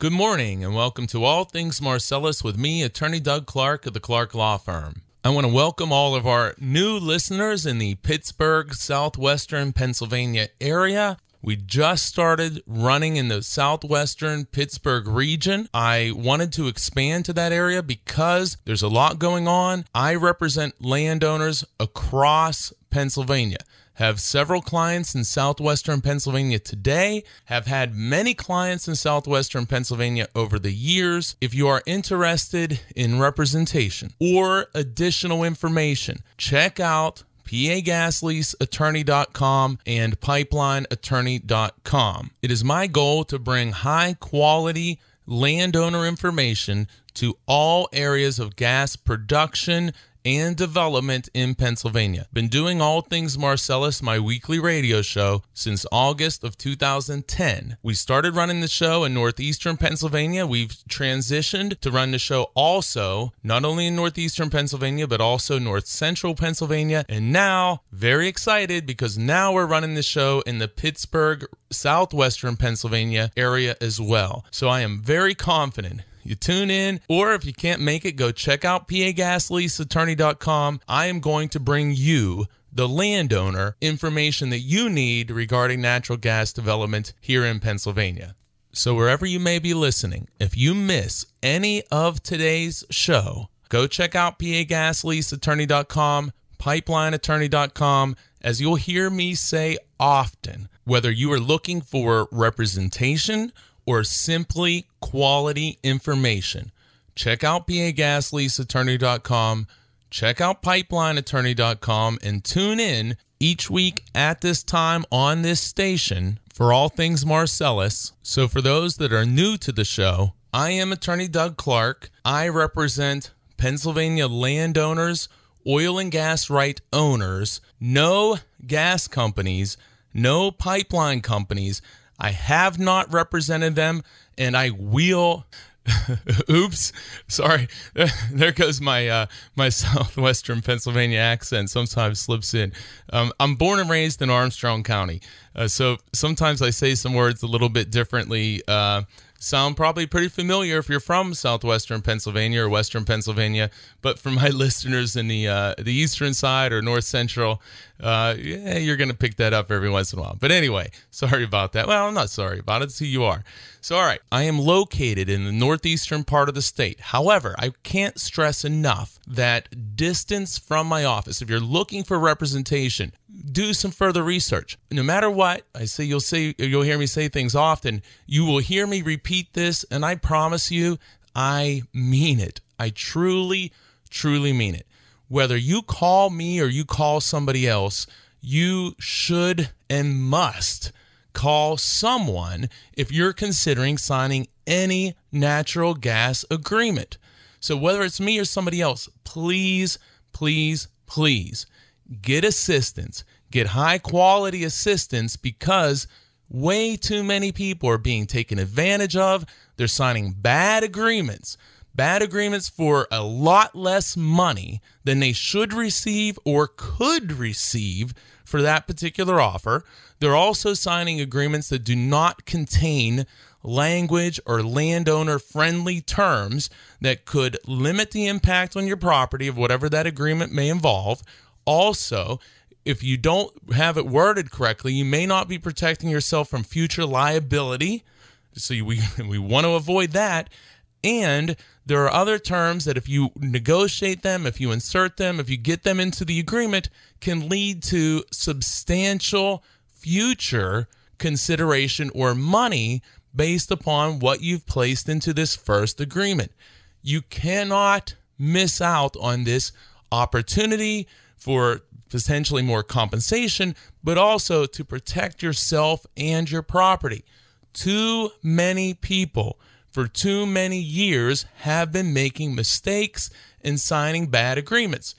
Good morning and welcome to All Things Marcellus with me, Attorney Doug Clark of the Clark Law Firm. I want to welcome all of our new listeners in the Pittsburgh, southwestern Pennsylvania area. We just started running in the southwestern Pittsburgh region. I wanted to expand to that area because there's a lot going on. I represent landowners across Pennsylvania. Have several clients in southwestern Pennsylvania today, have had many clients in southwestern Pennsylvania over the years. If you are interested in representation or additional information, check out pagasleaseattorney.com and pipelineattorney.com. It is my goal to bring high quality landowner information to all areas of gas production and development in Pennsylvania. Been doing All Things Marcellus, my weekly radio show, since August of 2010. We started running the show in northeastern Pennsylvania. We've transitioned to run the show also, not only in northeastern Pennsylvania, but also north central Pennsylvania. And now, very excited because now we're running the show in the Pittsburgh, southwestern Pennsylvania area as well. So I am very confident. You tune in, or if you can't make it, go check out pagasleaseattorney.com. I am going to bring you, the landowner, information that you need regarding natural gas development here in Pennsylvania. So wherever you may be listening, if you miss any of today's show, go check out pagasleaseattorney.com, pipelineattorney.com, as you'll hear me say often, whether you are looking for representation or simply quality information. Check out pagasleaseattorney.com, check out pipelineattorney.com, and tune in each week at this time on this station for All Things Marcellus. So for those that are new to the show, I am Attorney Doug Clark. I represent Pennsylvania landowners, oil and gas right owners, no gas companies, no pipeline companies. I have not represented them, and I will. Oops, sorry. There goes my my southwestern Pennsylvania accent. Sometimes slips in. I'm born and raised in Armstrong County, so sometimes I say some words a little bit differently. Sound probably pretty familiar if you're from southwestern Pennsylvania or western Pennsylvania, but for my listeners in the eastern side or north central, you're going to pick that up every once in a while. But anyway, sorry about that. Well, I'm not sorry about it. It's who you are. So, all right, I am located in the northeastern part of the state. However, I can't stress enough that distance from my office, if you're looking for representation, do some further research. No matter what, you'll hear me say things often. You will hear me repeat this, and I promise you, I mean it. I truly, truly mean it. Whether you call me or you call somebody else, you should and must call someone if you're considering signing any natural gas agreement. So whether it's me or somebody else, please, please, please get assistance. Get high quality assistance because way too many people are being taken advantage of. They're signing bad agreements for a lot less money than they should receive or could receive for that particular offer. They're also signing agreements that do not contain language or landowner-friendly terms that could limit the impact on your property of whatever that agreement may involve. Also, if you don't have it worded correctly, you may not be protecting yourself from future liability. So we want to avoid that. And there are other terms that if you negotiate them, if you insert them, if you get them into the agreement, can lead to substantial future consideration or money based upon what you've placed into this first agreement. You cannot miss out on this opportunity for potentially more compensation, but also to protect yourself and your property. Too many people for too many years have been making mistakes and signing bad agreements.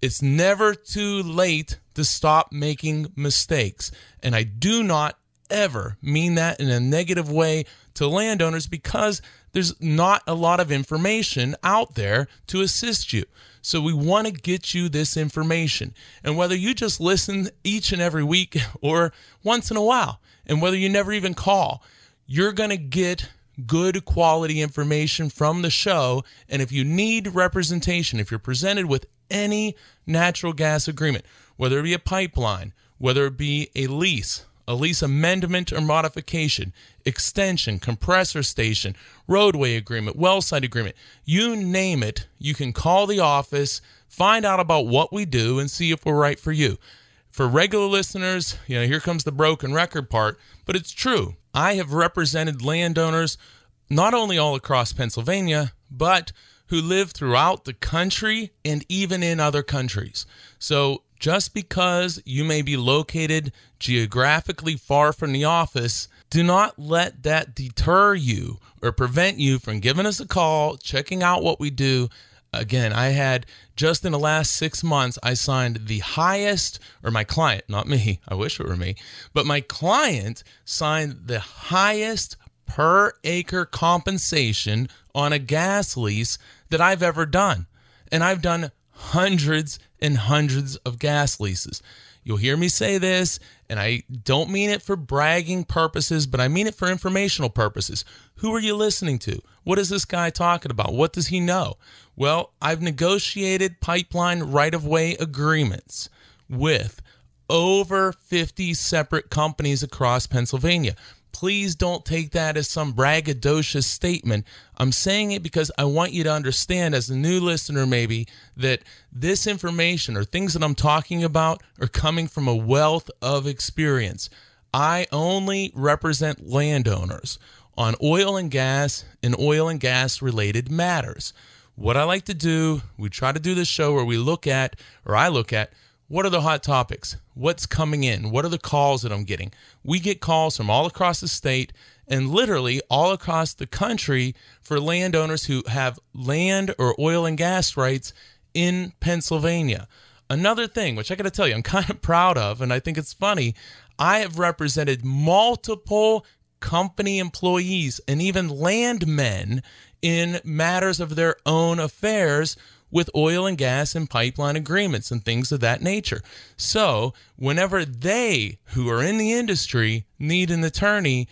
It's never too late to stop making mistakes. And I do not ever mean that in a negative way to landowners because there's not a lot of information out there to assist you. So we want to get you this information. And whether you just listen each and every week or once in a while, and whether you never even call, you're going to get good quality information from the show. And if you need representation, if you're presented with any natural gas agreement, whether it be a pipeline, whether it be a lease amendment or modification, extension, compressor station, roadway agreement, well site agreement, you name it, you can call the office, find out about what we do, and see if we're right for you. For regular listeners, here comes the broken record part, but it's true. I have represented landowners not only all across Pennsylvania, but who live throughout the country and even in other countries. So just because you may be located geographically far from the office, do not let that deter you or prevent you from giving us a call, checking out what we do. Again, I had just in the last 6 months, I signed the highest, or my client, not me, I wish it were me, but my client signed the highest per acre compensation on a gas lease that I've ever done. And I've done hundreds and hundreds of gas leases. You'll hear me say this, and I don't mean it for bragging purposes, but I mean it for informational purposes. Who are you listening to? What is this guy talking about? What does he know? Well, I've negotiated pipeline right-of-way agreements with over 50 separate companies across Pennsylvania. Please don't take that as some braggadocious statement. I'm saying it because I want you to understand, as a new listener maybe, that this information or things that I'm talking about are coming from a wealth of experience. I only represent landowners on oil and gas and oil and gas related matters. What I like to do, we try to do this show where I look at, what are the hot topics? What's coming in? What are the calls that I'm getting? We get calls from all across the state and literally all across the country for landowners who have land or oil and gas rights in Pennsylvania. Another thing, which I got to tell you, I'm kind of proud of, and I think it's funny, I have represented multiple company employees and even landmen in matters of their own affairs with oil and gas and pipeline agreements and things of that nature. So whenever they, who are in the industry, need an attorney,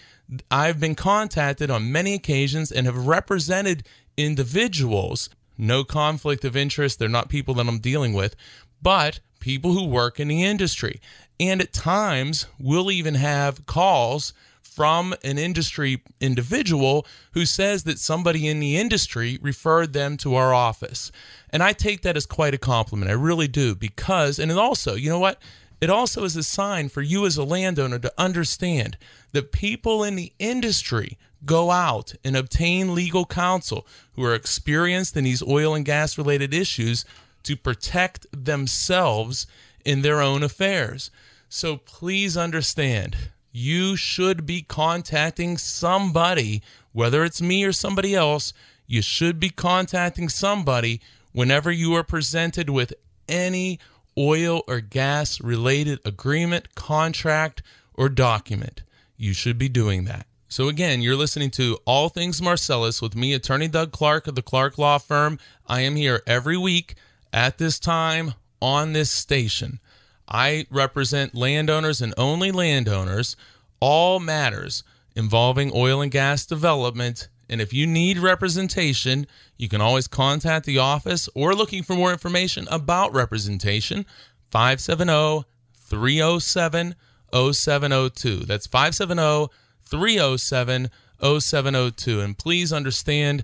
I've been contacted on many occasions and have represented individuals. No conflict of interest. They're not people that I'm dealing with, but people who work in the industry. And at times, we'll even have calls from an industry individual who says that somebody in the industry referred them to our office. And I take that as quite a compliment. I really do, because, and it also, you know what? It also is a sign for you as a landowner to understand that people in the industry go out and obtain legal counsel who are experienced in these oil and gas related issues to protect themselves in their own affairs. So please understand, you should be contacting somebody, whether it's me or somebody else. You should be contacting somebody whenever you are presented with any oil or gas related agreement, contract, or document. You should be doing that. So again, you're listening to All Things Marcellus with me, Attorney Doug Clark of the Clark Law Firm. I am here every week at this time on this station. I represent landowners and only landowners, all matters involving oil and gas development. And if you need representation, you can always contact the office, or looking for more information about representation, 570-307-0702. That's 570-307-0702. And please understand,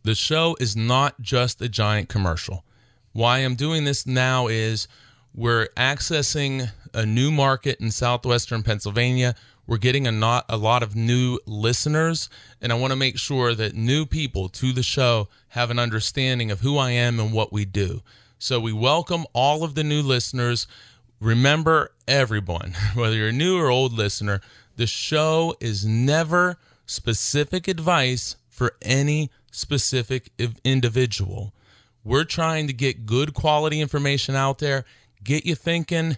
the show is not just a giant commercial. Why I'm doing this now is we're accessing a new market in southwestern Pennsylvania. We're getting a lot of new listeners, and I want to make sure that new people to the show have an understanding of who I am and what we do. So we welcome all of the new listeners. Remember, everyone, whether you're a new or old listener, the show is never specific advice for any specific individual. We're trying to get good quality information out there, get you thinking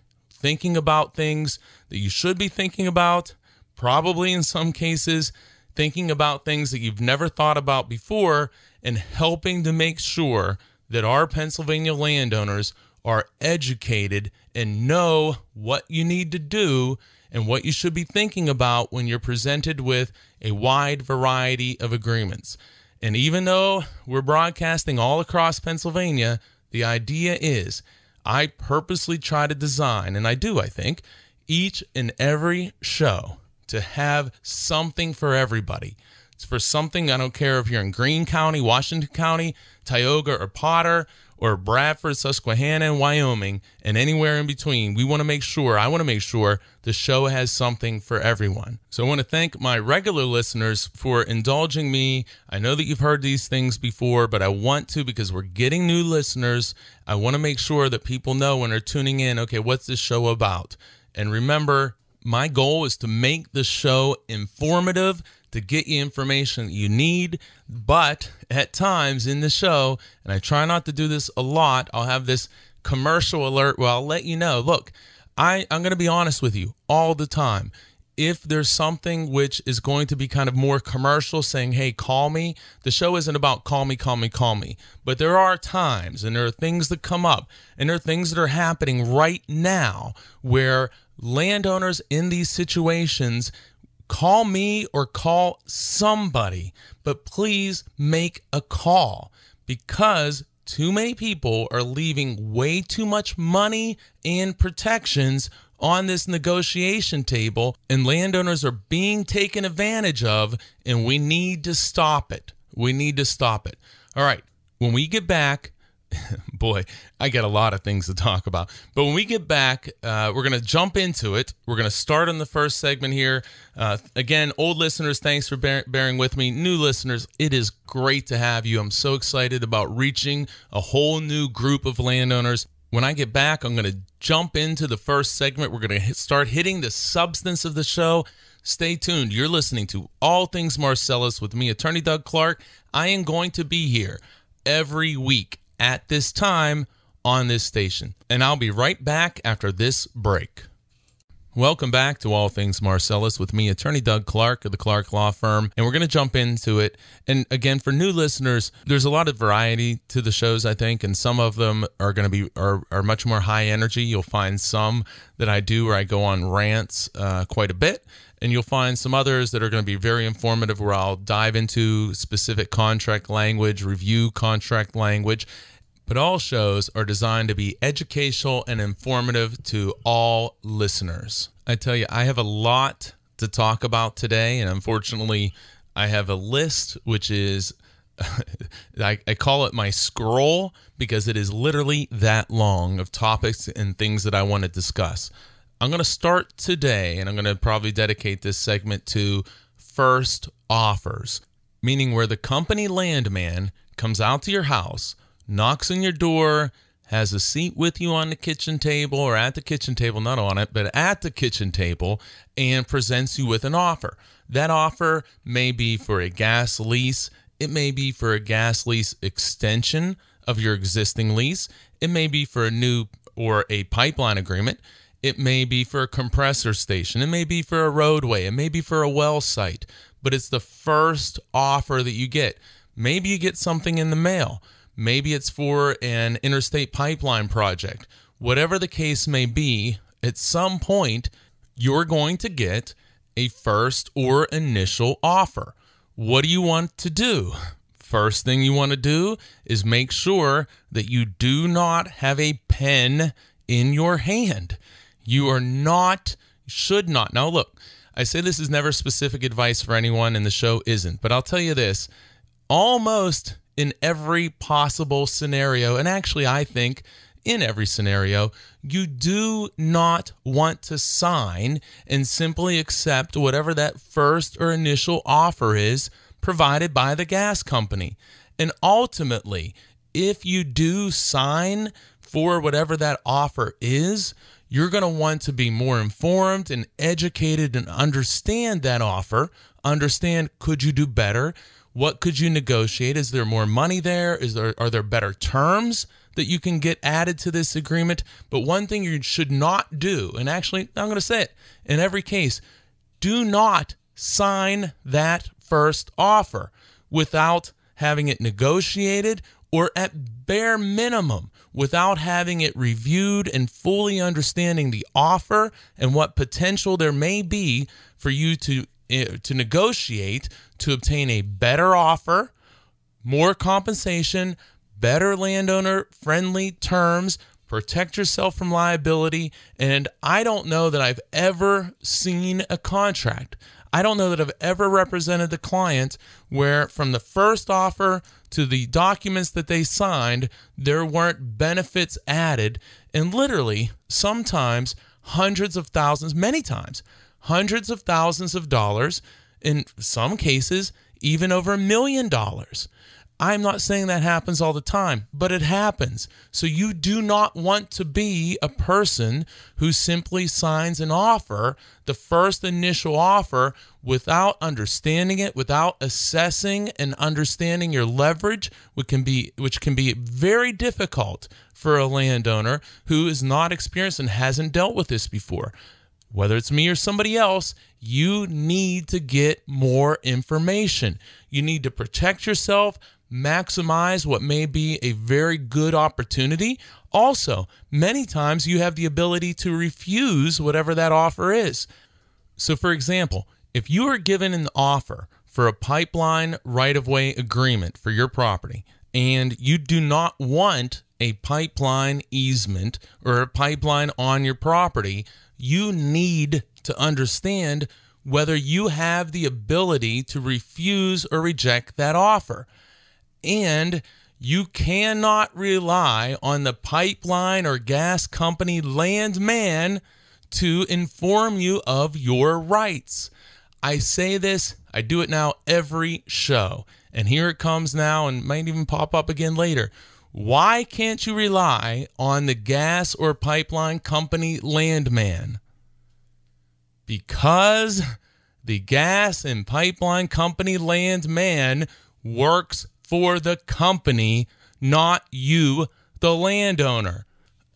about things that you should be thinking about, probably in some cases thinking about things that you've never thought about before, and helping to make sure that our Pennsylvania landowners are educated and know what you need to do and what you should be thinking about when you're presented with a wide variety of agreements. And even though we're broadcasting all across Pennsylvania, the idea is I purposely try to design, and I do, I think, each and every show to have something for everybody. It's for something, I don't care if you're in Greene County, Washington County, Tioga or Potter, or Bradford, Susquehanna, and Wyoming, and anywhere in between. I want to make sure the show has something for everyone. So I want to thank my regular listeners for indulging me. I know that you've heard these things before, but I want to, because we're getting new listeners, I want to make sure that people know when they're tuning in, okay, what's this show about? And remember, my goal is to make the show informative, to get you information that you need, but at times in the show, and I try not to do this a lot, I'll have this commercial alert where I'll let you know, look, I'm going to be honest with you all the time. If there's something which is going to be kind of more commercial, saying, hey, call me, the show isn't about call me. But there are times, and there are things that come up, and there are things that are happening right now where landowners in these situations call me or call somebody, but please make a call, because too many people are leaving way too much money and protections on this negotiation table, and landowners are being taken advantage of, and we need to stop it. All right, when we get back, boy, I got a lot of things to talk about. But when we get back, we're going to jump into it. We're going to start on the first segment here. Again, old listeners, thanks for bearing with me. New listeners, it is great to have you. I'm so excited about reaching a whole new group of landowners. When I get back, I'm going to jump into the first segment. We're going to start hitting the substance of the show. Stay tuned. You're listening to All Things Marcellus with me, Attorney Doug Clark. I am going to be here every week at this time on this station. And I'll be right back after this break. Welcome back to All Things Marcellus with me, Attorney Doug Clark of the Clark Law Firm. And we're going to jump into it. And again, for new listeners, there's a lot of variety to the shows, I think, and some of them are going to be are much more high energy. You'll find some that I do where I go on rants quite a bit. And you'll find some others that are going to be very informative where I'll dive into specific contract language, review contract language. But all shows are designed to be educational and informative to all listeners. I tell you, I have a lot to talk about today, and unfortunately, I have a list which is, I call it my scroll, because it is literally that long of topics and things that I want to discuss. I'm going to start today, and I'm going to probably dedicate this segment to first offers, meaning where the company landman comes out to your house, knocks on your door, has a seat with you on the kitchen table, or at the kitchen table, not on it, but at the kitchen table, and presents you with an offer. That offer may be for a gas lease. It may be for a gas lease extension of your existing lease. It may be for a new or a pipeline agreement. It may be for a compressor station. It may be for a roadway. It may be for a well site. But it's the first offer that you get. Maybe you get something in the mail. Maybe it's for an interstate pipeline project. Whatever the case may be, at some point, you're going to get a first or initial offer. What do you want to do? First thing you want to do is make sure that you do not have a pen in your hand. You should not. Now look, I say this is never specific advice for anyone, and the show isn't, but I'll tell you this, almost in every possible scenario, and actually I think in every scenario, you do not want to sign and simply accept whatever that first or initial offer is provided by the gas company. And ultimately, if you do sign for whatever that offer is, you're going to want to be more informed and educated and understand that offer. Understand, could you do better? What could you negotiate? Is there more money there? Are there better terms that you can get added to this agreement? But one thing you should not do, and actually I'm going to say it, in every case, do not sign that first offer without having it negotiated, or at bare minimum, without having it reviewed and fully understanding the offer and what potential there may be for you to negotiate to obtain a better offer, more compensation, better landowner-friendly terms, protect yourself from liability. And I don't know that I've ever seen a contract. I don't know that I've ever represented the client where from the first offer to the documents that they signed, there weren't benefits added. And literally, sometimes hundreds of thousands, many times, hundreds of thousands of dollars, in some cases, even over $1 million. I'm not saying that happens all the time, but it happens. So you do not want to be a person who simply signs an offer, the first initial offer, without understanding it, without assessing and understanding your leverage, which can be very difficult for a landowner who is not experienced and hasn't dealt with this before. Whether it's me or somebody else, you need to get more information. You need to protect yourself, maximize what may be a very good opportunity. Also, many times you have the ability to refuse whatever that offer is. So, for example, if you are given an offer for a pipeline right-of-way agreement for your property, and you do not want a pipeline easement or a pipeline on your property, you need to understand whether you have the ability to refuse or reject that offer. And you cannot rely on the pipeline or gas company landman to inform you of your rights. I say this, I do it now every show, and here it comes now and might even pop up again later. Why can't you rely on the gas or pipeline company landman? Because the gas and pipeline company landman works for the company, not you, the landowner.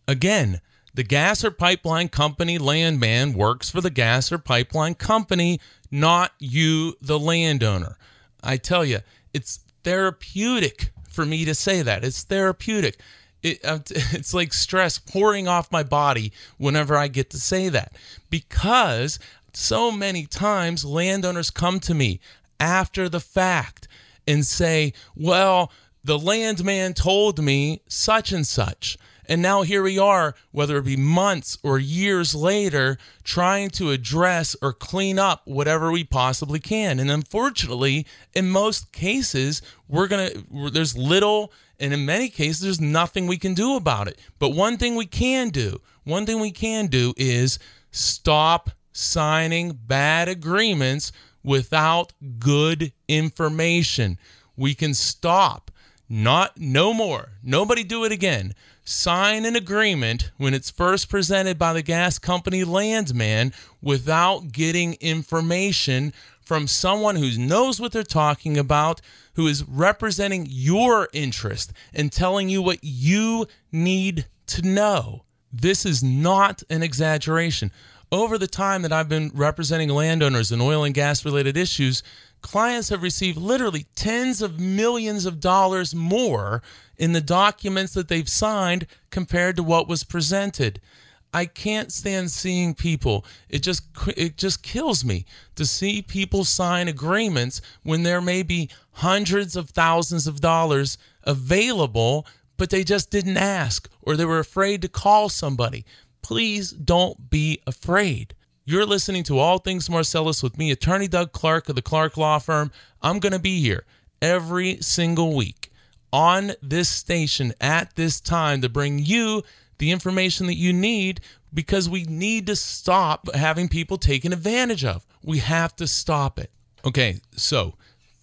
Again, the gas or pipeline company landman works for the gas or pipeline company, not you, the landowner. I tell you, it's therapeutic for me to say that. It's therapeutic. It's like stress pouring off my body whenever I get to say that, because so many times landowners come to me after the fact and say, well, the landman told me such and such. And now here we are, whether it be months or years later, trying to address or clean up whatever we possibly can. And unfortunately, in most cases, there's little, and in many cases, there's nothing we can do about it. But one thing we can do is stop signing bad agreements without good information. We can stop. No more. Nobody do it again. Sign an agreement when it's first presented by the gas company landman without getting information from someone who knows what they're talking about, who is representing your interest and telling you what you need to know. This is not an exaggeration. Over the time that I've been representing landowners in oil and gas related issues, clients have received literally tens of millions of dollars more in the documents that they've signed compared to what was presented. I can't stand seeing people. It just kills me to see people sign agreements when there may be hundreds of thousands of dollars available, but they just didn't ask, or they were afraid to call somebody. Please don't be afraid. You're listening to All Things Marcellus with me, Attorney Doug Clark of the Clark Law Firm. I'm going to be here every single week on this station at this time to bring you the information that you need, because we need to stop having people taken advantage of. We have to stop it. Okay, so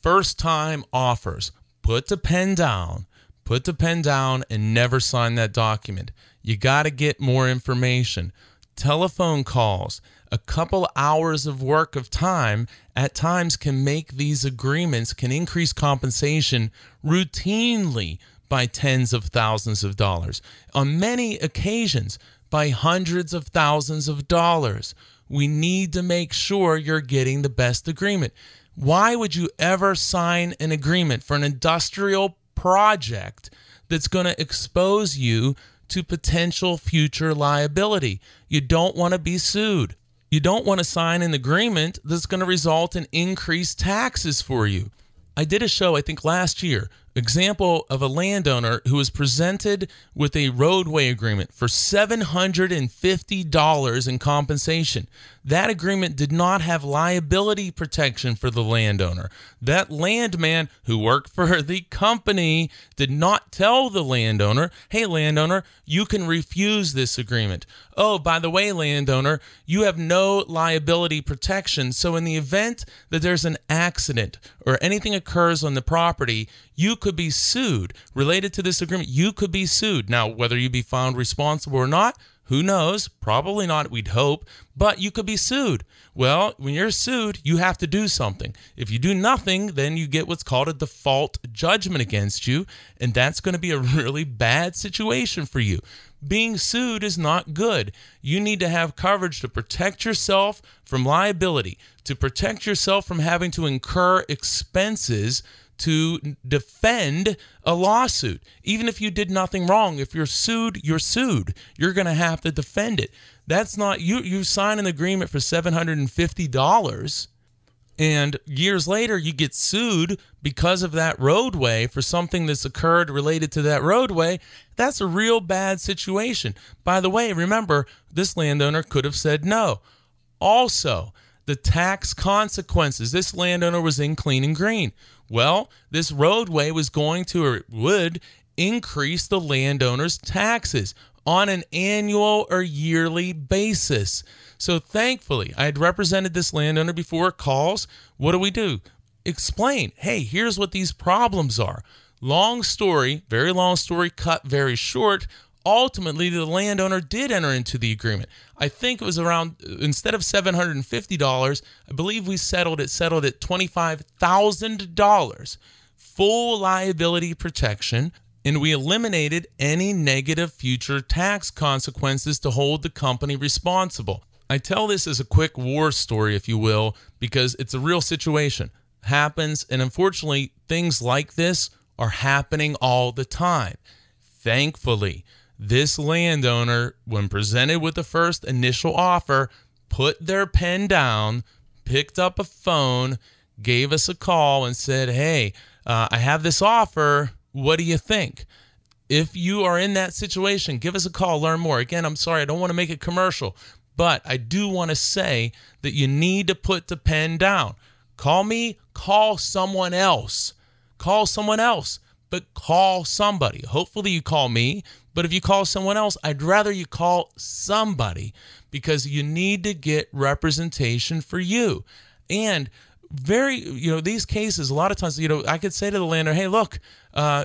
first-time offers. Put the pen down. Put the pen down and never sign that document. You got to get more information. Telephone calls, a couple hours of work of time at times can make these agreements, can increase compensation routinely by tens of thousands of dollars. On many occasions, by hundreds of thousands of dollars. We need to make sure you're getting the best agreement. Why would you ever sign an agreement for an industrial project that's going to expose you to potential future liability? You don't want to be sued. You don't want to sign an agreement that's going to result in increased taxes for you. I did a show, I think last year, example of a landowner who was presented with a roadway agreement for $750 in compensation. That agreement did not have liability protection for the landowner. That landman who worked for the company did not tell the landowner, hey, landowner, you can refuse this agreement. Oh, by the way, landowner, you have no liability protection. So in the event that there's an accident or anything occurs on the property, you could be sued. Related to this agreement, you could be sued. Now, whether you be found responsible or not, who knows? Probably not, we'd hope, but you could be sued. Well, when you're sued, you have to do something. If you do nothing, then you get what's called a default judgment against you, and that's going to be a really bad situation for you. Being sued is not good. You need to have coverage to protect yourself from liability, to protect yourself from having to incur expenses to defend a lawsuit. Even if you did nothing wrong, if you're sued, you're sued. You're going to have to defend it. That's not, you sign an agreement for $750, and years later you get sued because of that roadway for something that's occurred related to that roadway. That's a real bad situation. By the way, remember, this landowner could have said no. Also, the tax consequences. This landowner was in clean and green. Well, this roadway was going to, or would, increase the landowner's taxes on an annual or yearly basis. So thankfully, I had represented this landowner before calls. What do? Explain, hey, here's what these problems are. Long story, very long story, cut very short. Ultimately, the landowner did enter into the agreement. I think it was around, instead of $750, I believe we settled at $25,000, full liability protection, and we eliminated any negative future tax consequences to hold the company responsible. I tell this as a quick war story, if you will, because it's a real situation. Happens, and unfortunately, things like this are happening all the time. Thankfully, this landowner, when presented with the first initial offer, put their pen down, picked up a phone, gave us a call, and said, hey, I have this offer. What do you think? If you are in that situation, give us a call, learn more. Again, I'm sorry, I don't want to make it commercial, but I do want to say that you need to put the pen down. Call me, call someone else. Call someone else, but call somebody. Hopefully you call me. But if you call someone else, I'd rather you call somebody, because you need to get representation for you. And these cases, a lot of times, I could say to the landowner, hey, look,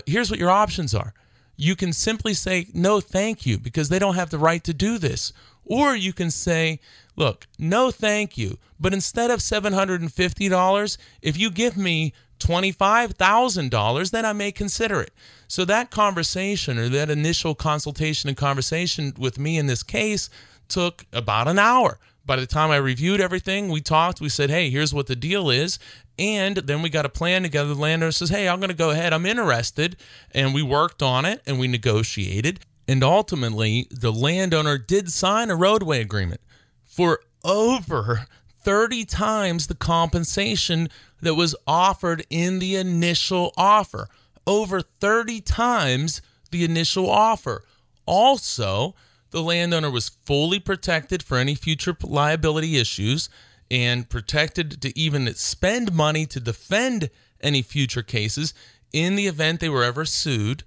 here's what your options are. You can simply say, no, thank you, because they don't have the right to do this. Or you can say, look, no, thank you, but instead of $750, if you give me $25,000, then I may consider it. So that conversation, or that initial consultation and conversation with me in this case, took about an hour. By the time I reviewed everything, we talked, we said, hey, here's what the deal is. And then we got a plan together. The landowner says, hey, I'm going to go ahead. I'm interested. And we worked on it and we negotiated. And ultimately, the landowner did sign a roadway agreement for over 30 times the compensation that was offered in the initial offer. Over 30 times the initial offer. Also, the landowner was fully protected for any future liability issues and protected to even spend money to defend any future cases in the event they were ever sued.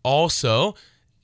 Also,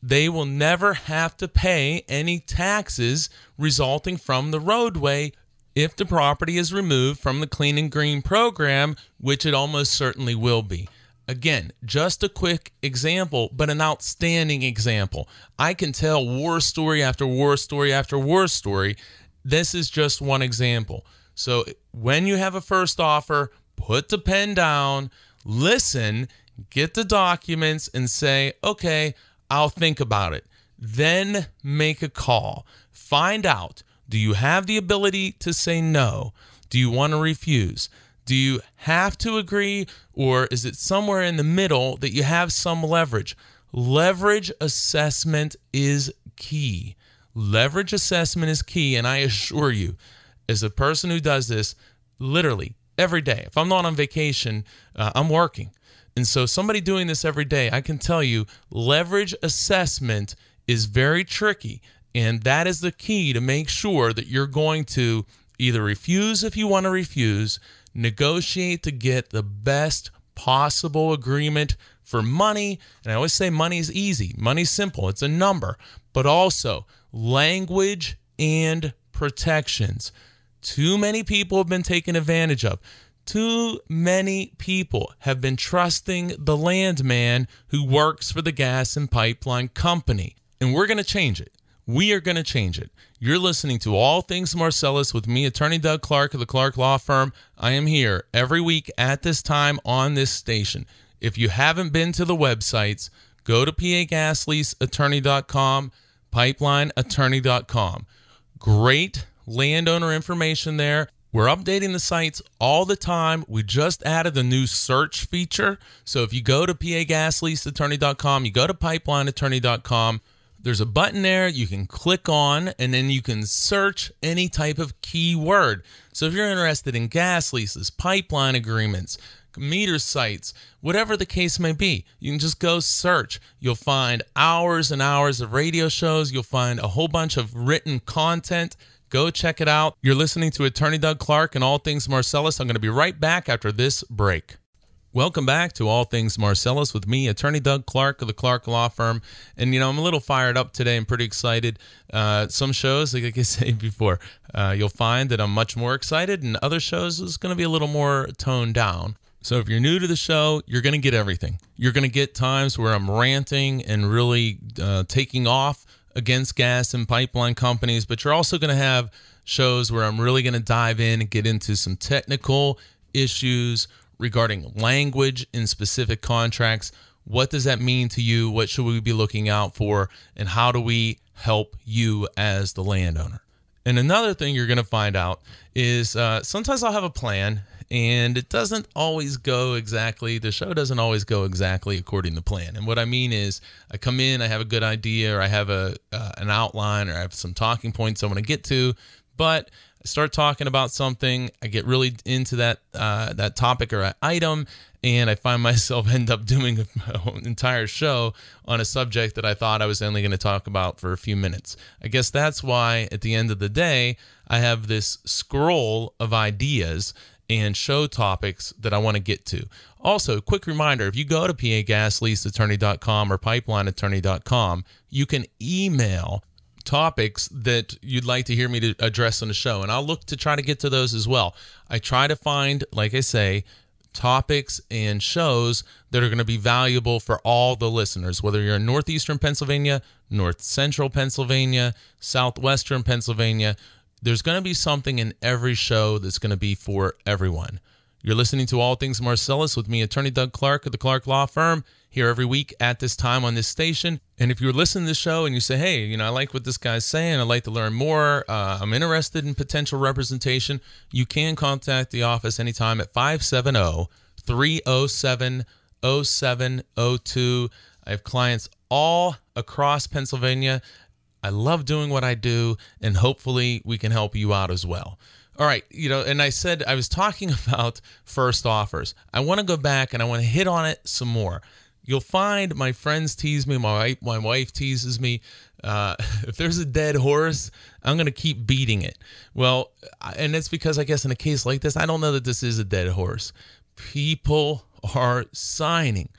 they will never have to pay any taxes resulting from the roadway if the property is removed from the Clean and Green program, which it almost certainly will be. Again, just a quick example, but an outstanding example. I can tell war story after war story after war story. This is just one example. So when you have a first offer, put the pen down, listen, get the documents, and say, okay, I'll think about it. Then make a call. Find out, do you have the ability to say no? Do you want to refuse? Do you have to agree, or is it somewhere in the middle that you have some leverage? Leverage assessment is key. Leverage assessment is key, and I assure you, as a person who does this literally every day, if I'm not on vacation, I'm working. And so somebody doing this every day, I can tell you, leverage assessment is very tricky, and that is the key to make sure that you're going to either refuse if you want to refuse, negotiate to get the best possible agreement for money. And I always say money is easy. Money's simple. It's a number. But also language and protections. Too many people have been taken advantage of. Too many people have been trusting the landman who works for the gas and pipeline company. And we're going to change it. We are going to change it. You're listening to All Things Marcellus with me, Attorney Doug Clark of the Clark Law Firm. I am here every week at this time on this station. If you haven't been to the websites, go to pagasleaseattorney.com, pipelineattorney.com. Great landowner information there. We're updating the sites all the time. We just added the new search feature. So if you go to pagasleaseattorney.com, you go to pipelineattorney.com, there's a button there you can click on, and then you can search any type of keyword. So if you're interested in gas leases, pipeline agreements, meter sites, whatever the case may be, you can just go search. You'll find hours and hours of radio shows. You'll find a whole bunch of written content. Go check it out. You're listening to Attorney Doug Clark and All Things Marcellus. I'm going to be right back after this break. Welcome back to All Things Marcellus with me, Attorney Doug Clark of the Clark Law Firm. And, I'm a little fired up today. I'm pretty excited. Some shows, like I said before, you'll find that I'm much more excited, and other shows is going to be a little more toned down. So if you're new to the show, you're going to get everything. You're going to get times where I'm ranting and really taking off against gas and pipeline companies, but you're also going to have shows where I'm really going to dive in and get into some technical issues regarding language in specific contracts. What does that mean to you? What should we be looking out for? And how do we help you as the landowner? And another thing you're going to find out is sometimes I'll have a plan, and it doesn't always go exactly, the show doesn't always go exactly according to plan. And what I mean is I come in, I have a good idea, or I have an outline, or I have some talking points I want to get to, but I start talking about something, I get really into that topic or item, and I find myself end up doing an entire show on a subject that I thought I was only going to talk about for a few minutes. I guess that's why at the end of the day, I have this scroll of ideas and show topics that I want to get to. Also, quick reminder, if you go to pagasleaseattorney.com or pipelineattorney.com, you can email topics that you'd like to hear me to address on the show, and I'll look to try to get to those as well. I try to find, like I say, topics and shows that are going to be valuable for all the listeners, whether you're in northeastern Pennsylvania, north central Pennsylvania, southwestern Pennsylvania. There's going to be something in every show that's going to be for everyone. You're listening to All Things Marcellus with me, Attorney Doug Clark of the Clark Law Firm, here every week at this time on this station. And if you're listening to the show and you say, hey, I like what this guy's saying, I'd like to learn more, I'm interested in potential representation, you can contact the office anytime at 570-307-0702. I have clients all across Pennsylvania. I love doing what I do, and hopefully we can help you out as well. All right, and I said I was talking about first offers. I want to go back and I want to hit on it some more. You'll find my friends tease me, my wife teases me. If there's a dead horse, I'm going to keep beating it. Well, and it's because I guess in a case like this, I don't know that this is a dead horse. People are signing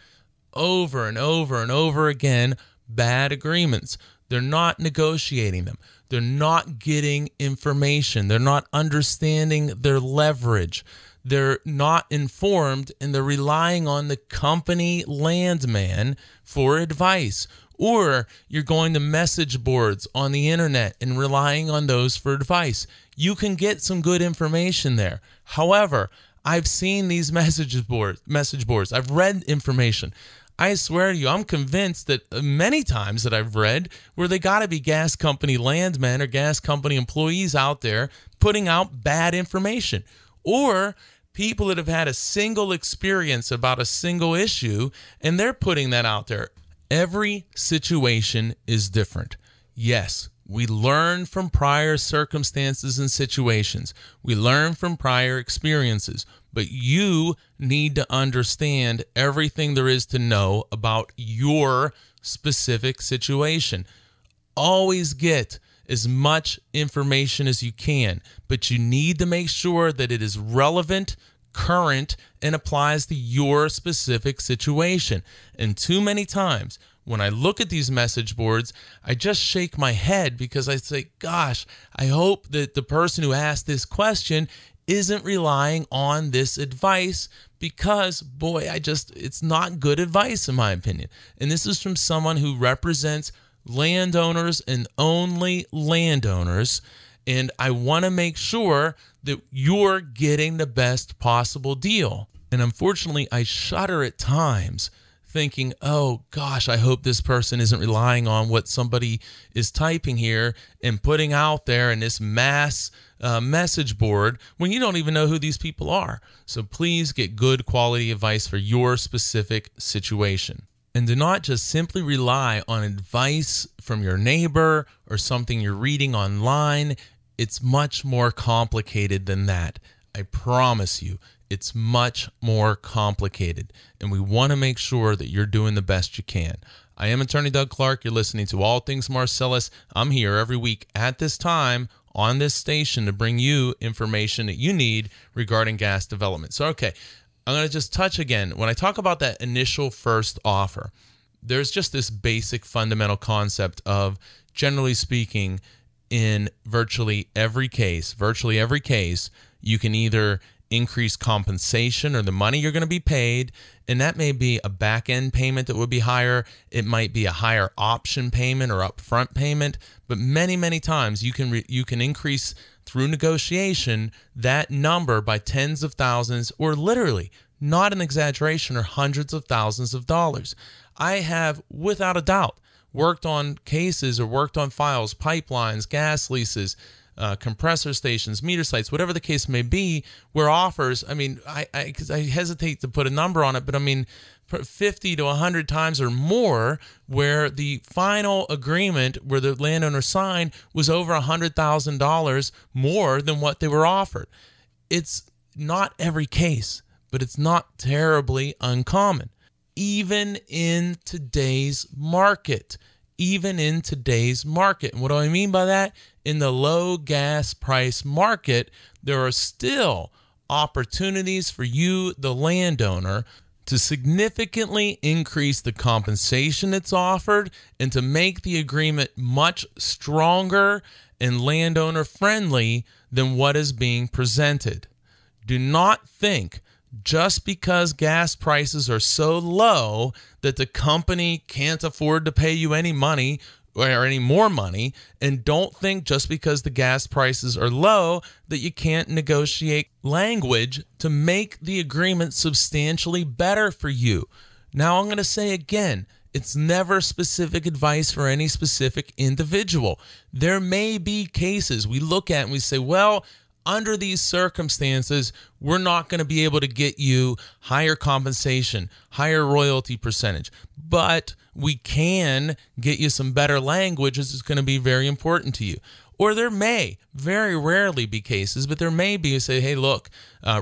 over and over and over again bad agreements. They're not negotiating them. They're not getting information. They're not understanding their leverage. They're not informed, and they're relying on the company landman for advice. Or you're going to message boards on the internet and relying on those for advice. You can get some good information there. However, I've seen these message boards. I've read information. I swear to you, I'm convinced that many times that I've read where they got to be gas company landmen or gas company employees out there putting out bad information. Or people that have had a single experience about a single issue, and they're putting that out there. Every situation is different. Yes, we learn from prior circumstances and situations. We learn from prior experiences, but you need to understand everything there is to know about your specific situation. Always get as much information as you can, but you need to make sure that it is relevant, current, and applies to your specific situation. And too many times when I look at these message boards, I just shake my head because I say, gosh, I hope that the person who asked this question isn't relying on this advice, because boy, it's not good advice in my opinion. And this is from someone who represents landowners and only landowners, and I want to make sure that you're getting the best possible deal. And unfortunately, I shudder at times thinking, oh gosh, I hope this person isn't relying on what somebody is typing here and putting out there in this mass message board when you don't even know who these people are. So please get good quality advice for your specific situation. And do not just simply rely on advice from your neighbor or something you're reading online. It's much more complicated than that. I promise you, it's much more complicated. And we want to make sure that you're doing the best you can. I am Attorney Doug Clark. You're listening to All Things Marcellus. I'm here every week at this time on this station to bring you information that you need regarding gas development. So, okay. I'm going to just touch again. When I talk about that initial first offer, there's just this basic fundamental concept of, generally speaking, in virtually every case, you can either increase compensation or the money you're going to be paid, and that may be a back-end payment that would be higher. It might be a higher option payment or upfront payment, but many times you can increase through negotiation that number by tens of thousands, or literally, not an exaggeration, or hundreds of thousands of dollars. I have, without a doubt, worked on cases or worked on files, pipelines, gas leases, compressor stations, meter sites, whatever the case may be, where offers, I hesitate to put a number on it, but 50 to 100 times or more, where the final agreement where the landowner signed was over $100,000 more than what they were offered. It's not every case, but it's not terribly uncommon. Even in today's market. And what do I mean by that? In the low gas price market, there are still opportunities for you, the landowner, to significantly increase the compensation that's offered and to make the agreement much stronger and landowner friendly than what is being presented. Do not think just because gas prices are so low that the company can't afford to pay you any money or any more money, and don't think just because the gas prices are low that you can't negotiate language to make the agreement substantially better for you. Now, I'm going to say again, it's never specific advice for any specific individual. There may be cases we look at and we say, well, under these circumstances, we're not going to be able to get you higher compensation, higher royalty percentage, but we can get you some better language. This is going to be very important to you. Or there may very rarely be cases, but there may be, you say, hey, look,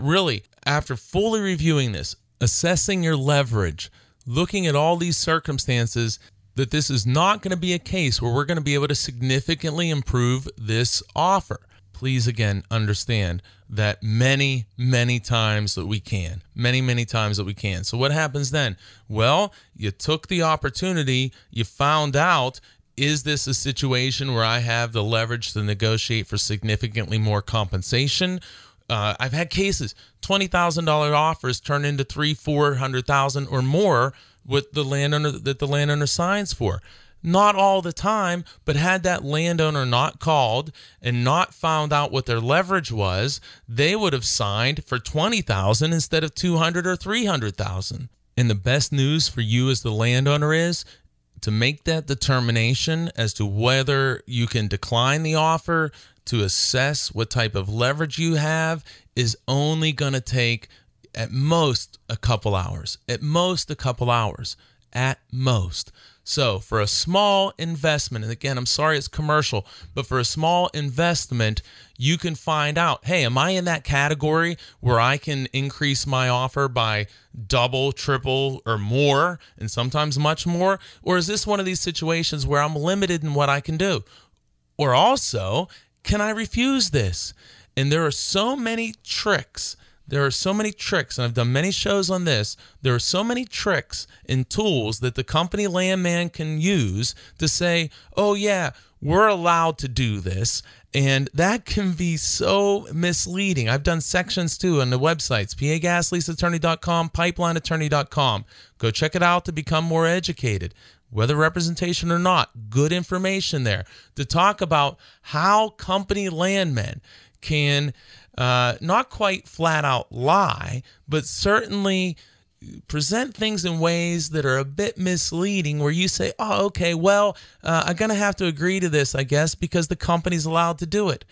really, after fully reviewing this, assessing your leverage, looking at all these circumstances, that this is not going to be a case where we're going to be able to significantly improve this offer. Please, again, understand that many times that we can. Many times that we can. So what happens then? Well, you took the opportunity. You found out, is this a situation where I have the leverage to negotiate for significantly more compensation? I've had cases, $20,000 offers turn into $300,000-$400,000 or more with the landowner signs for. Not all the time, but had that landowner not called and not found out what their leverage was, they would have signed for $20,000 instead of $200,000 or $300,000. And the best news for you as the landowner is to make that determination as to whether you can decline the offer, to assess what type of leverage you have, is only going to take at most a couple hours. At most a couple hours. At most. So for a small investment, and again, I'm sorry it's commercial, but for a small investment, you can find out, hey, am I in that category where I can increase my offer by double, triple, or more, and sometimes much more? Or is this one of these situations where I'm limited in what I can do? Or also, can I refuse this? And there are so many tricks. There are so many tricks, and I've done many shows on this. There are so many tricks and tools that the company landman can use to say, oh yeah, we're allowed to do this. And that can be so misleading. I've done sections too on the websites, pagasleaseattorney.com, pipelineattorney.com. Go check it out to become more educated. Whether representation or not, good information there to talk about how company landmen can not quite flat out lie, but certainly present things in ways that are a bit misleading, where you say, oh, okay, well, I'm going to have to agree to this, I guess, because the company's allowed to do it.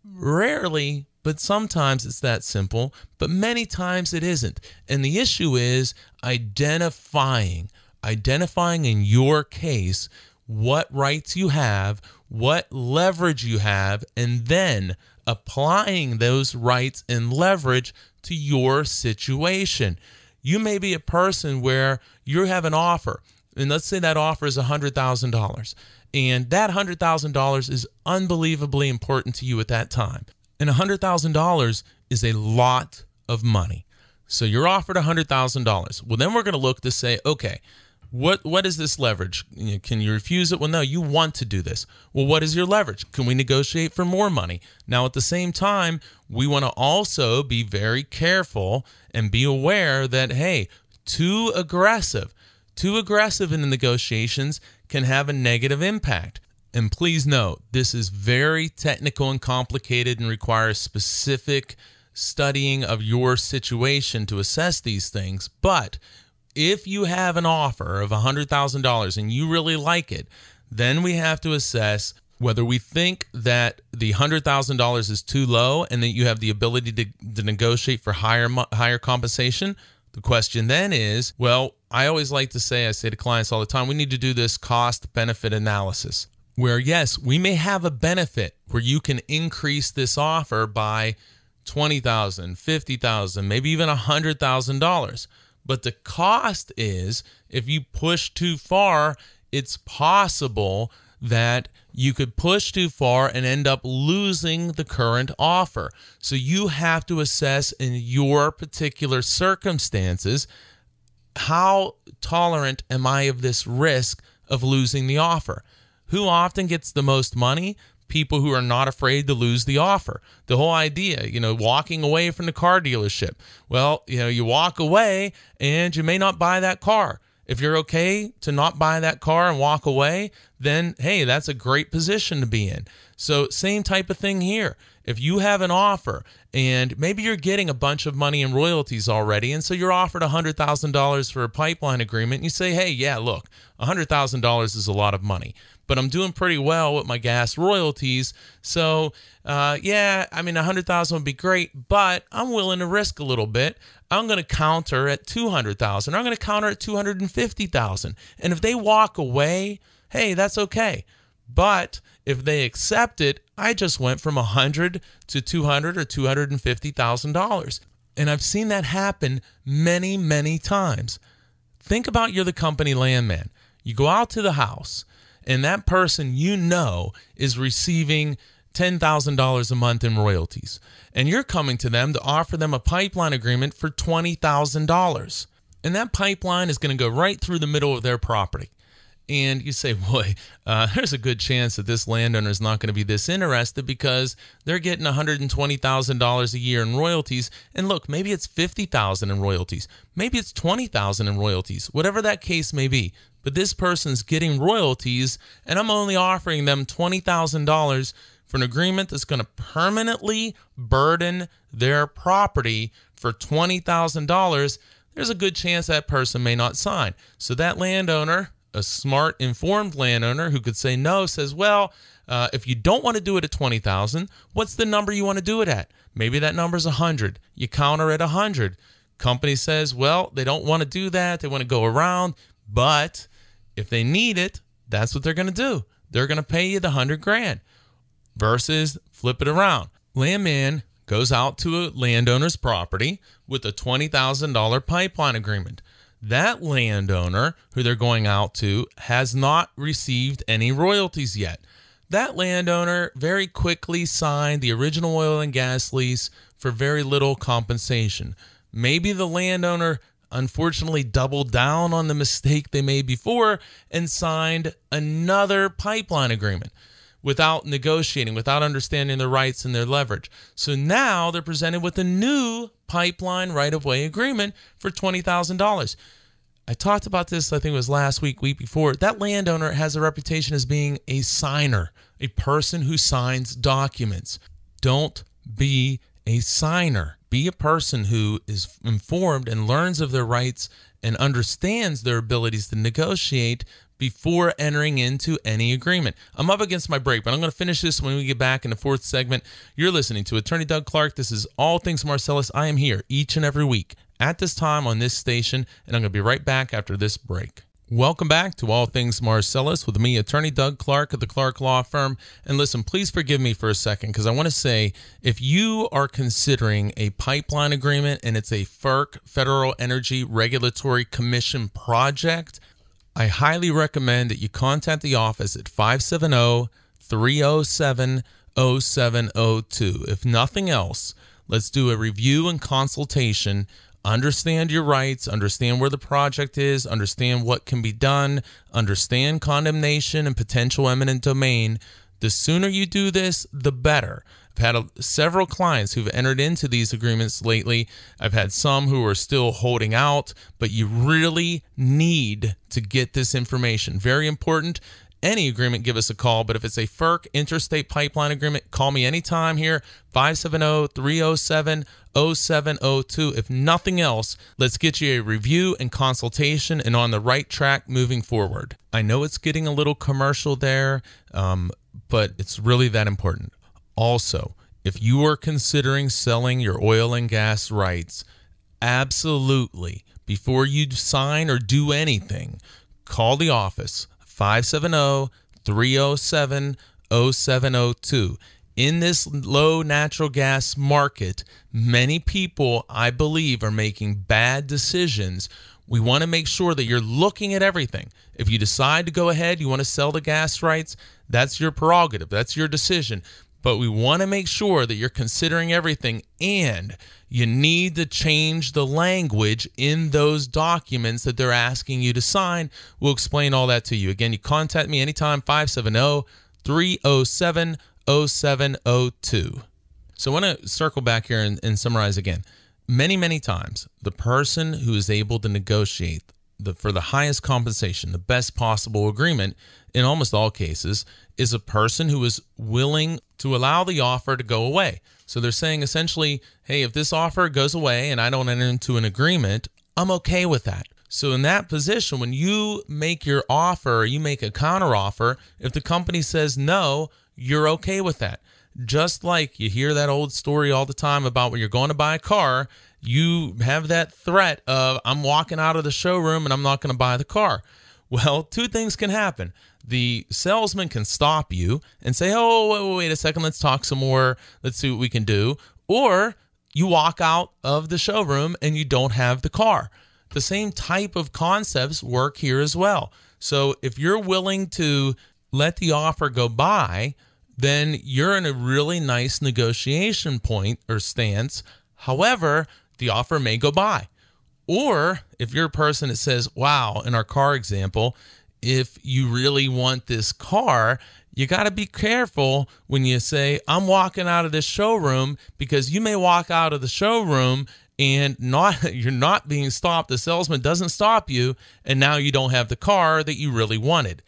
Rarely, but sometimes it's that simple, but many times it isn't. And the issue is identifying in your case what rights you have, what leverage you have, and then applying those rights and leverage to your situation. You may be a person where you have an offer, and let's say that offer is $100,000, and that $100,000 is unbelievably important to you at that time. And $100,000 is a lot of money. So you're offered $100,000. Well, then we're going to look to say, okay, what is this leverage? Can you refuse it? Well, no, you want to do this. Well, what is your leverage? Can we negotiate for more money? Now, at the same time, we want to also be very careful and be aware that, hey, too aggressive in the negotiations can have a negative impact. And please note, this is very technical and complicated and requires specific studying of your situation to assess these things. But if you have an offer of $100,000 and you really like it, then we have to assess whether we think that the $100,000 is too low and that you have the ability to negotiate for higher compensation. The question then is, well, I say to clients all the time, we need to do this cost-benefit analysis, where yes, we may have a benefit where you can increase this offer by $20,000, $50,000, maybe even $100,000. But the cost is, if you push too far, it's possible that you could push too far and end up losing the current offer. So you have to assess in your particular circumstances, how tolerant am I of this risk of losing the offer? Who often gets the most money? People who are not afraid to lose the offer. The whole idea, walking away from the car dealership. Well, you walk away and you may not buy that car. If you're okay to not buy that car and walk away, then, hey, that's a great position to be in. So same type of thing here. If you have an offer and maybe you're getting a bunch of money in royalties already, and so you're offered $100,000 for a pipeline agreement, and you say, hey, yeah, look, $100,000 is a lot of money, but I'm doing pretty well with my gas royalties. So, $100,000 would be great, but I'm willing to risk a little bit. I'm going to counter at $200,000. I'm going to counter at $250,000. And if they walk away, hey, that's okay. But if they accept it, I just went from $100,000 to $200,000 or $250,000. And I've seen that happen many, many times. Think about you're the company landman. You go out to the house, and that person is receiving $10,000 a month in royalties. And you're coming to them to offer them a pipeline agreement for $20,000. And that pipeline is going to go right through the middle of their property. And you say, boy, there's a good chance that this landowner is not going to be this interested because they're getting $120,000 a year in royalties. And look, maybe it's $50,000 in royalties. Maybe it's $20,000 in royalties, whatever that case may be. But this person's getting royalties, and I'm only offering them $20,000 for an agreement that's going to permanently burden their property for $20,000. There's a good chance that person may not sign. So that landowner A smart, informed landowner who could say no says, well, if you don't want to do it at $20,000, what's the number you want to do it at? Maybe that number is 100. You counter at 100. Company says, well, they don't want to do that. They want to go around. But if they need it, that's what they're going to do. They're going to pay you the $100,000 versus flip it around. Landman goes out to a landowner's property with a $20,000 pipeline agreement. That landowner who they're going out to has not received any royalties yet. That landowner very quickly signed the original oil and gas lease for very little compensation. Maybe the landowner unfortunately doubled down on the mistake they made before and signed another pipeline agreement without negotiating, without understanding their rights and their leverage. So now they're presented with a new pipeline right-of-way agreement for $20,000. I talked about this, I think it was last week before. That landowner has a reputation as being a signer, a person who signs documents. Don't be a signer. Be a person who is informed and learns of their rights and understands their abilities to negotiate before entering into any agreement. I'm up against my break, but I'm going to finish this when we get back in the fourth segment. You're listening to Attorney Doug Clark. This is All Things Marcellus. I am here each and every week at this time on this station, and I'm going to be right back after this break. Welcome back to All Things Marcellus with me, Attorney Doug Clark of the Clark Law Firm. And listen, please forgive me for a second because I want to say if you are considering a pipeline agreement and it's a FERC, Federal Energy Regulatory Commission project, I highly recommend that you contact the office at 570-307-0702. If nothing else, let's do a review and consultation. Understand your rights, understand where the project is, understand what can be done, understand condemnation and potential eminent domain. The sooner you do this, the better. I've had several clients who've entered into these agreements lately. I've had some who are still holding out, but you really need to get this information. Very important. Any agreement, give us a call. But if it's a FERC interstate pipeline agreement, call me anytime here, 570-307-0702. If nothing else, let's get you a review and consultation and on the right track moving forward. I know it's getting a little commercial there, but it's really that important. Also, if you are considering selling your oil and gas rights, absolutely, before you sign or do anything, call the office, 570-307-0702. In this low natural gas market, many people, I believe, are making bad decisions. We want to make sure that you're looking at everything. If you decide to go ahead, you want to sell the gas rights, that's your prerogative. That's your decision. But we want to make sure that you're considering everything, and you need to change the language in those documents that they're asking you to sign. We'll explain all that to you. Again, you contact me anytime, 570-307-0702. So I want to circle back here and summarize again. Many, many times, the person who is able to negotiate for the highest compensation, the best possible agreement, in almost all cases, is a person who is willing to allow the offer to go away. So they're saying essentially, hey, if this offer goes away and I don't enter into an agreement, I'm okay with that. So in that position, when you make your offer or you make a counter offer, if the company says no, you're okay with that. Just like you hear that old story all the time about when you're going to buy a car, you have that threat of, I'm walking out of the showroom and I'm not going to buy the car. Well, two things can happen. The salesman can stop you and say, oh, wait a second, let's talk some more. Let's see what we can do. Or you walk out of the showroom and you don't have the car. The same type of concepts work here as well. So if you're willing to let the offer go by, then you're in a really nice negotiation point or stance. However, the offer may go by. Or if you're a person that says, wow, in our car example, if you really want this car, you got to be careful when you say, I'm walking out of this showroom, because you may walk out of the showroom and you're not being stopped. The salesman doesn't stop you, and now you don't have the car that you really wanted.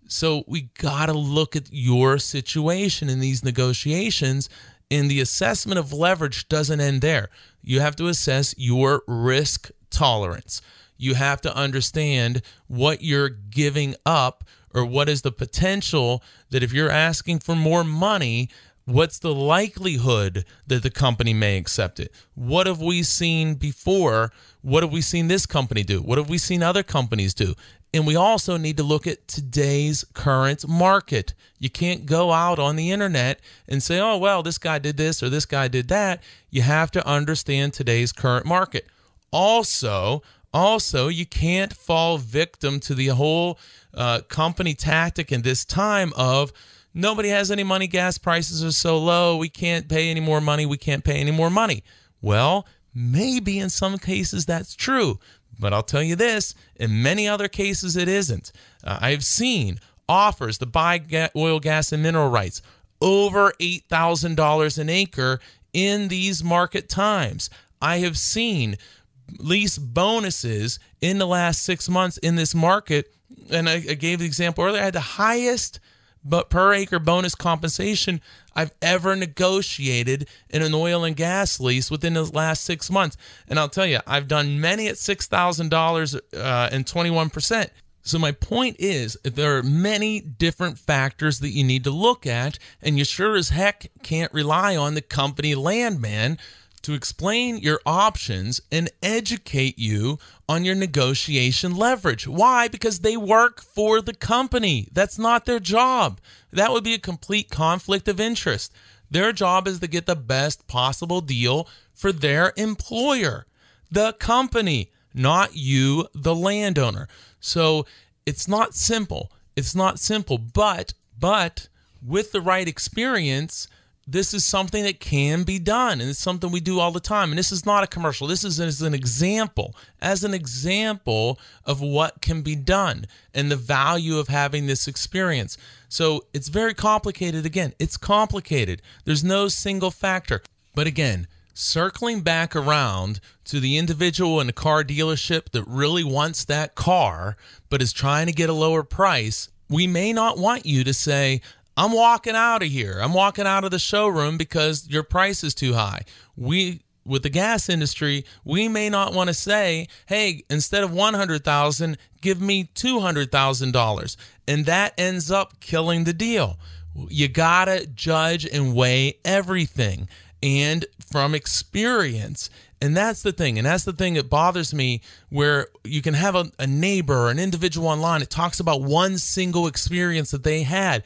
So we got to look at your situation in these negotiations, and the assessment of leverage doesn't end there. You have to assess your risk tolerance. You have to understand what you're giving up, or what is the potential that if you're asking for more money, what's the likelihood that the company may accept it? What have we seen before? What have we seen this company do? What have we seen other companies do? And we also need to look at today's current market. You can't go out on the internet and say, oh, well, this guy did this or this guy did that. You have to understand today's current market. Also, you can't fall victim to the whole company tactic in this time of nobody has any money, gas prices are so low, we can't pay any more money, we can't pay any more money. Well, maybe in some cases that's true. But I'll tell you this, in many other cases it isn't. I've seen offers to buy oil, gas, and mineral rights over $8,000 an acre in these market times. I have seen lease bonuses in the last 6 months in this market, and I gave the example earlier, I had the highest per acre bonus compensation I've ever negotiated in an oil and gas lease within the last 6 months. And I'll tell you, I've done many at $6,000 and 21%. So my point is, there are many different factors that you need to look at, and you sure as heck can't rely on the company landman to explain your options and educate you on your negotiation leverage. Why? Because they work for the company. That's not their job. That would be a complete conflict of interest. Their job is to get the best possible deal for their employer, the company, not you, the landowner. So it's not simple. But with the right experience, this is something that can be done, and it's something we do all the time. And this is not a commercial. This is as an example of what can be done and the value of having this experience. So it's very complicated. Again, it's complicated. There's no single factor. But again, circling back around to the individual in a car dealership that really wants that car but is trying to get a lower price, we may not want you to say, I'm walking out of here. I'm walking out of the showroom because your price is too high. With the gas industry, we may not want to say, hey, instead of $100,000, give me $200,000. And that ends up killing the deal. You got to judge and weigh everything. And from experience, and that's the thing that bothers me, where you can have a neighbor or an individual online that talks about one single experience that they had.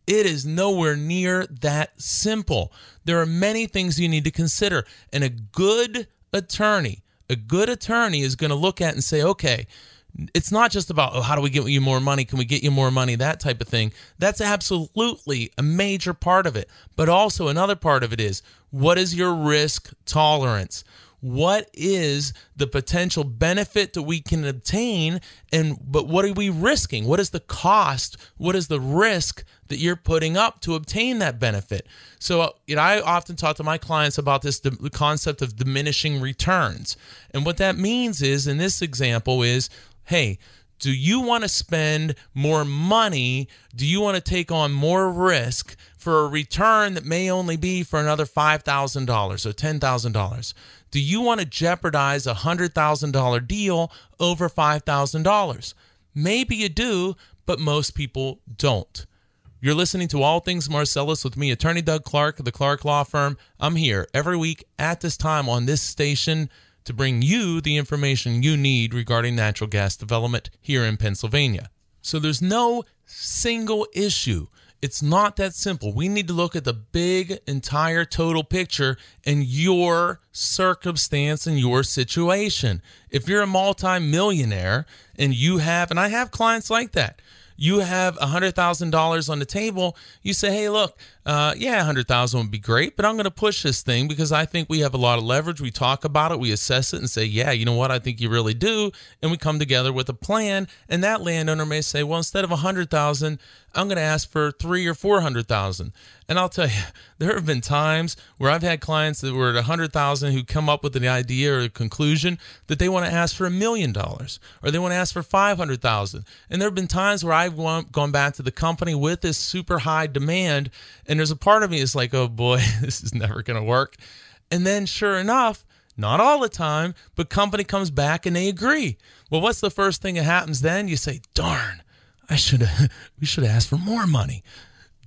It is nowhere near that simple. There are many things you need to consider. And a good attorney is going to look at and say, okay, it's not just about, oh, how do we get you more money? Can we get you more money? That type of thing. That's absolutely a major part of it. But also another part of it is, what is your risk tolerance? What is the potential benefit that we can obtain? But what are we risking? What is the cost? What is the risk that you're putting up to obtain that benefit? So I often talk to my clients about the concept of diminishing returns. And what that means is, in this example is, hey, do you want to spend more money? Do you want to take on more risk for a return that may only be for another $5,000 or $10,000? Do you want to jeopardize a $100,000 deal over $5,000? Maybe you do, but most people don't. You're listening to All Things Marcellus with me, Attorney Doug Clark of the Clark Law Firm. I'm here every week at this time on this station to bring you the information you need regarding natural gas development here in Pennsylvania. So there's no single issue. It's not that simple. We need to look at the big, entire, total picture and your circumstance and your situation. If you're a multi-millionaire and I have clients like that, you have $100,000 on the table, you say, hey, look, $100,000 would be great, but I'm going to push this thing because I think we have a lot of leverage. We talk about it, we assess it and say, yeah, you know what, I think you really do. And we come together with a plan. And that landowner may say, well, instead of $100,000, I'm going to ask for $300,000 or $400,000. And I'll tell you, there have been times where I've had clients that were at $100,000 who come up with an idea or a conclusion that they want to ask for $1 million or they want to ask for $500,000. And there have been times where I've gone back to the company with this super high demand, and there's a part of me that's like, oh boy, this is never going to work. And then sure enough, Not all the time, but company comes back and they agree. Well, what's the first thing that happens then? You say, darn, we should have asked for more money.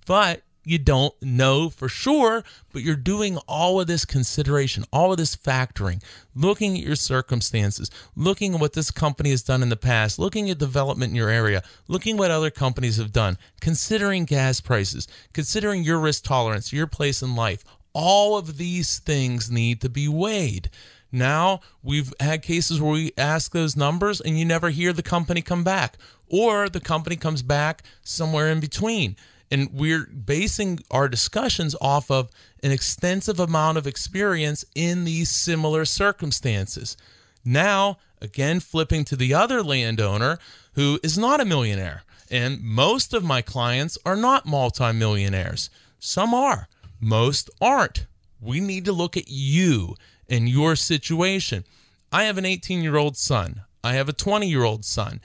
But you don't know for sure, but you're doing all of this consideration, all of this factoring, looking at your circumstances, looking at what this company has done in the past, looking at development in your area, looking what other companies have done, considering gas prices, considering your risk tolerance, your place in life. All of these things need to be weighed. Now, we've had cases where we ask those numbers and you never hear the company come back, or the company comes back somewhere in between. And we're basing our discussions off of an extensive amount of experience in these similar circumstances. Now, again, flipping to the other landowner who is not a millionaire. And most of my clients are not multimillionaires. Some are. Most aren't. We need to look at you and your situation. I have an 18-year-old son. I have a 20-year-old son.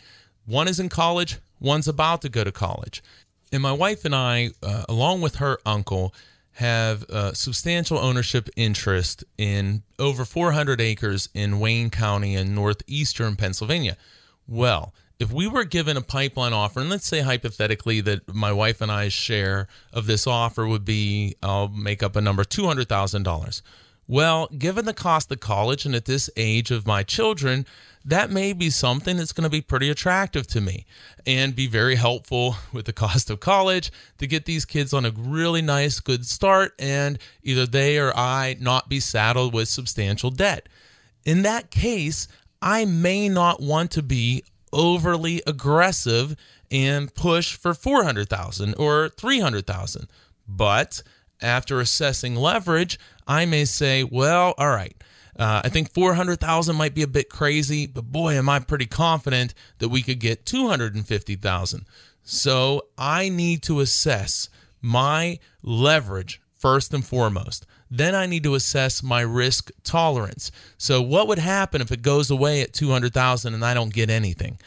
One is in college. One's about to go to college. And my wife and I, along with her uncle, have substantial ownership interest in over 400 acres in Wayne County in northeastern Pennsylvania. Well, if we were given a pipeline offer, and let's say hypothetically that my wife and I's share of this offer would be, I'll make up a number, $200,000. Well, given the cost of college and at this age of my children, that may be something that's going to be pretty attractive to me and be very helpful with the cost of college to get these kids on a really nice, good start, and either they or I not be saddled with substantial debt. In that case, I may not want to be overly aggressive and push for $400,000 or $300,000. But after assessing leverage, I may say, well, all right, I think $400,000 might be a bit crazy, but boy, am I pretty confident that we could get $250,000. So I need to assess my leverage first and foremost. Then I need to assess my risk tolerance. So what would happen if it goes away at $200,000 and I don't get anything?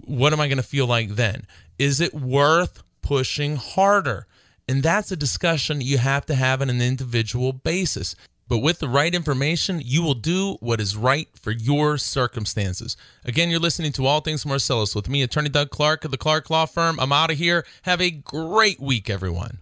What am I going to feel like then? Is it worth pushing harder? And that's a discussion you have to have on an individual basis. But with the right information, you will do what is right for your circumstances. Again, you're listening to All Things Marcellus with me, Attorney Doug Clark of the Clark Law Firm. I'm out of here. Have a great week, everyone.